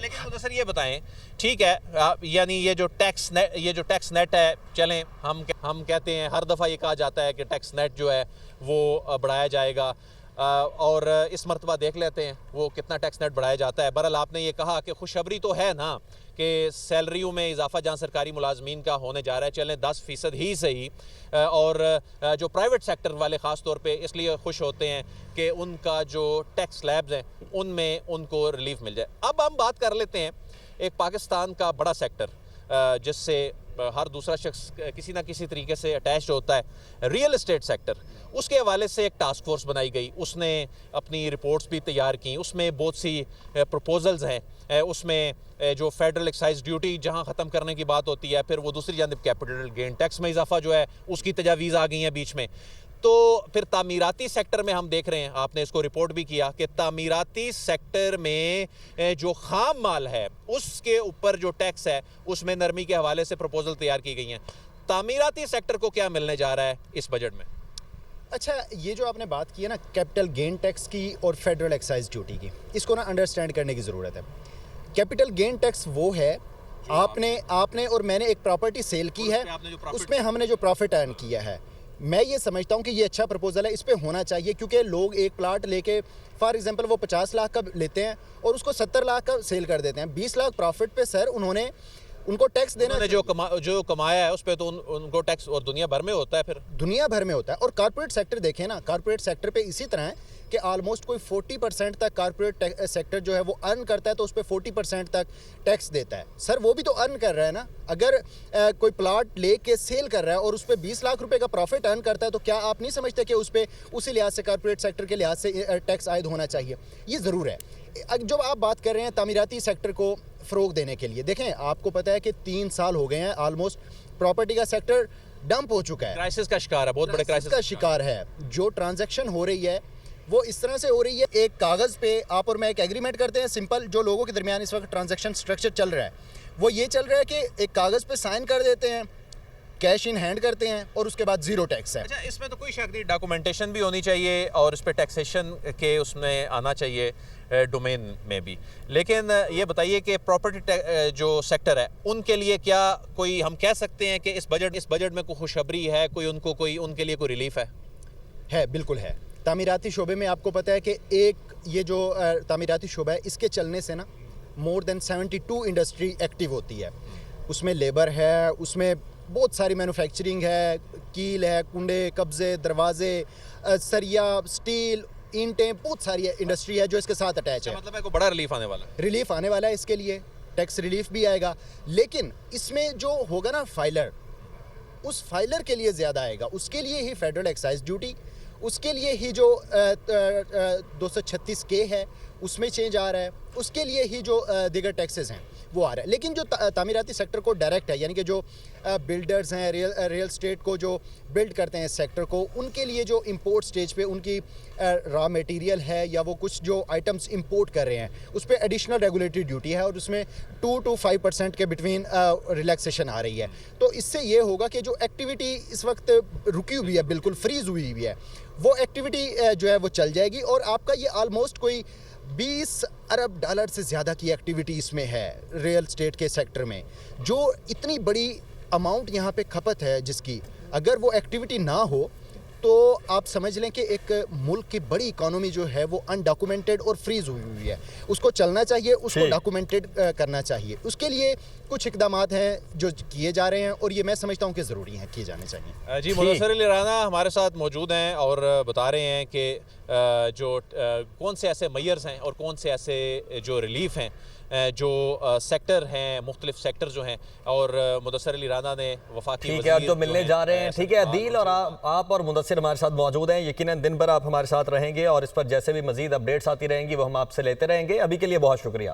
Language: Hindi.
लेकिन मुदस्सिर ये बताएं, ठीक है, यानी ये जो टैक्स नेट है, चलें हम कहते हैं हर दफ़ा ये कहा जाता है कि टैक्स नेट जो है वो बढ़ाया जाएगा, और इस मरतबा देख लेते हैं वो कितना टैक्स नेट बढ़ाया जाता है। बहरहाल आपने ये कहा कि खुशखबरी तो है ना कि सैलरियों में इजाफा जहाँ सरकारी मुलाजमीन का होने जा रहा है, चलें 10% ही सही, और जो प्राइवेट सेक्टर वाले ख़ास तौर पे इसलिए खुश होते हैं कि उनका जो टैक्स स्लैब्स हैं उनमें उनको रिलीफ मिल जाए। अब हम बात कर लेते हैं एक पाकिस्तान का बड़ा सेक्टर जिससे हर दूसरा शख्स किसी ना किसी तरीके से अटैच होता है, रियल एस्टेट सेक्टर। उसके हवाले से एक टास्क फोर्स बनाई गई, उसने अपनी रिपोर्ट्स भी तैयार की, उसमें बहुत सी प्रपोजल्स हैं, उसमें जो फेडरल एक्साइज ड्यूटी जहां ख़त्म करने की बात होती है, फिर वो दूसरी जानब कैपिटल गेन टैक्स में इजाफा जो है उसकी तजावीज़ आ गई हैं बीच में। तो फिर तामीराती सेक्टर में हम देख रहे हैं, आपने इसको रिपोर्ट भी किया कि तामीराती सेक्टर में जो खाम माल है उसके ऊपर जो टैक्स है उसमें नरमी के हवाले से प्रपोजल तैयार की गई हैं। तामीराती सेक्टर को क्या मिलने जा रहा है इस बजट में? अच्छा, ये जो आपने बात की है ना कैपिटल गेन टैक्स की और फेडरल एक्साइज ड्यूटी की, इसको ना अंडरस्टैंड करने की ज़रूरत है। कैपिटल गेन टैक्स वो है, आपने और मैंने एक प्रॉपर्टी सेल की है, उसमें हमने जो प्रॉफिट अर्न किया है। मैं ये समझता हूँ कि ये अच्छा प्रपोजल है, इस पे होना चाहिए, क्योंकि लोग एक प्लाट लेके फॉर एग्जांपल वो 50 लाख का लेते हैं और उसको 70 लाख का सेल कर देते हैं। 20 लाख प्रॉफिट पे सर उनको टैक्स देना है। जो कमाया है उस पर तो उनको टैक्स और दुनिया भर में होता है, फिर दुनिया भर में होता है। और कॉर्पोरेट सेक्टर देखें ना, कॉर्पोरेट सेक्टर पे इसी तरह है कि ऑलमोस्ट कोई 40% तक कॉर्पोरेट सेक्टर जो है वो अर्न करता है, तो उस पर 40% तक टैक्स देता है। सर वो भी तो अर्न कर रहा है ना। अगर कोई प्लाट लेके सेल कर रहा है और उस पर 20 लाख रुपए का प्रॉफिट अर्न करता है, तो क्या आप नहीं समझते कि उस पर उसी लिहाज से कॉर्पोरेट सेक्टर के लिहाज से टैक्स आयद होना चाहिए? ये ज़रूर है। जब आप बात कर रहे हैं तामीराती सेक्टर को फ़रोग देने के लिए, देखें आपको पता है कि 3 साल हो गए हैं ऑलमोस्ट प्रॉपर्टी का सेक्टर डंप हो चुका है, क्राइसिस का शिकार है, बहुत बड़े क्राइसिस का शिकार है। जो ट्रांजैक्शन हो रही है वो इस तरह से हो रही है, एक कागज़ पे आप और मैं एक एग्रीमेंट करते हैं, सिंपल जो लोगों के दरमियान इस वक्त ट्रांजैक्शन स्ट्रक्चर चल रहा है वो ये चल रहा है कि एक कागज़ पे साइन कर देते हैं, कैश इन हैंड करते हैं और उसके बाद ज़ीरो टैक्स है। अच्छा, इसमें तो कोई शक नहीं, डॉक्यूमेंटेशन भी होनी चाहिए और इस पर टैक्सेशन के उसमें आना चाहिए डोमेन में भी। लेकिन ये बताइए कि प्रॉपर्टी जो सेक्टर है उनके लिए क्या कोई हम कह सकते हैं कि इस बजट में कोई खुशखबरी है, उनके लिए कोई रिलीफ है? बिल्कुल है। तामीराती शोबे में आपको पता है कि ये जो तामीराती शोबा है इसके चलने से ना मोर देन 72 इंडस्ट्री एक्टिव होती है। उसमें लेबर है, उसमें बहुत सारी मैन्युफैक्चरिंग है, कील है, कुंडे, कब्जे, दरवाजे, सरिया, स्टील, ईंटें, बहुत सारी इंडस्ट्री है जो इसके साथ अटैच है। मतलब है को बड़ा रिलीफ आने वाला है इसके लिए, टैक्स रिलीफ भी आएगा। लेकिन इसमें जो होगा ना फाइलर, उस फाइलर के लिए ज़्यादा आएगा, उसके लिए ही फेडरल एक्साइज ड्यूटी, उसके लिए ही जो 236K है उसमें चेंज आ रहा है, उसके लिए ही जो दीगर टैक्सेस हैं वो आ रहा है। लेकिन जो तामीराती सेक्टर को डायरेक्ट है, यानी कि जो बिल्डर्स हैं, रियल स्टेट को जो बिल्ड करते हैं इस सेक्टर को, उनके लिए जो इंपोर्ट स्टेज पे उनकी रॉ मटेरियल है या वो कुछ जो आइटम्स इंपोर्ट कर रहे हैं उस पर एडिशनल रेगुलेटरी ड्यूटी है और उसमें 2 to 5% के बिटवीन रिलैक्सेशन आ रही है। तो इससे ये होगा कि जो एक्टिविटी इस वक्त रुकी हुई है, बिल्कुल फ्रीज हुई हुई है, वो एक्टिविटी जो है वो चल जाएगी। और आपका ये ऑलमोस्ट कोई 20 अरब डॉलर से ज़्यादा की एक्टिविटी इसमें है रियल स्टेट के सेक्टर में। जो इतनी बड़ी अमाउंट यहाँ पे खपत है जिसकी, अगर वो एक्टिविटी ना हो तो आप समझ लें कि एक मुल्क की बड़ी इकोनॉमी जो है वो अनडॉक्यूमेंटेड और फ्रीज हुई हुई है। उसको चलना चाहिए, उसको डॉक्यूमेंटेड करना चाहिए। उसके लिए कुछ इक़दामात हैं जो किए जा रहे हैं और ये मैं समझता हूँ कि ज़रूरी हैं, किए जाने चाहिए। जी, मुदस्सिर अली राना हमारे साथ मौजूद हैं और बता रहे हैं कि जो कौन से ऐसे मेयर्स हैं और कौन से ऐसे जो रिलीफ हैं जो सेक्टर हैं, मुख्तलिफ सेक्टर जो हैं। और मुदस्सिर अली राना ने वफाकी ठीक है, अब तो मिलने जा रहे हैं। ठीक है अदील, और आप और मुदस्सिर हमारे साथ मौजूद हैं। यकीनन दिन भर आप हमारे साथ रहेंगे और इस पर जैसे भी मजीद अपडेट्स आती रहेंगी वो हम आपसे लेते रहेंगे। अभी के लिए बहुत शुक्रिया।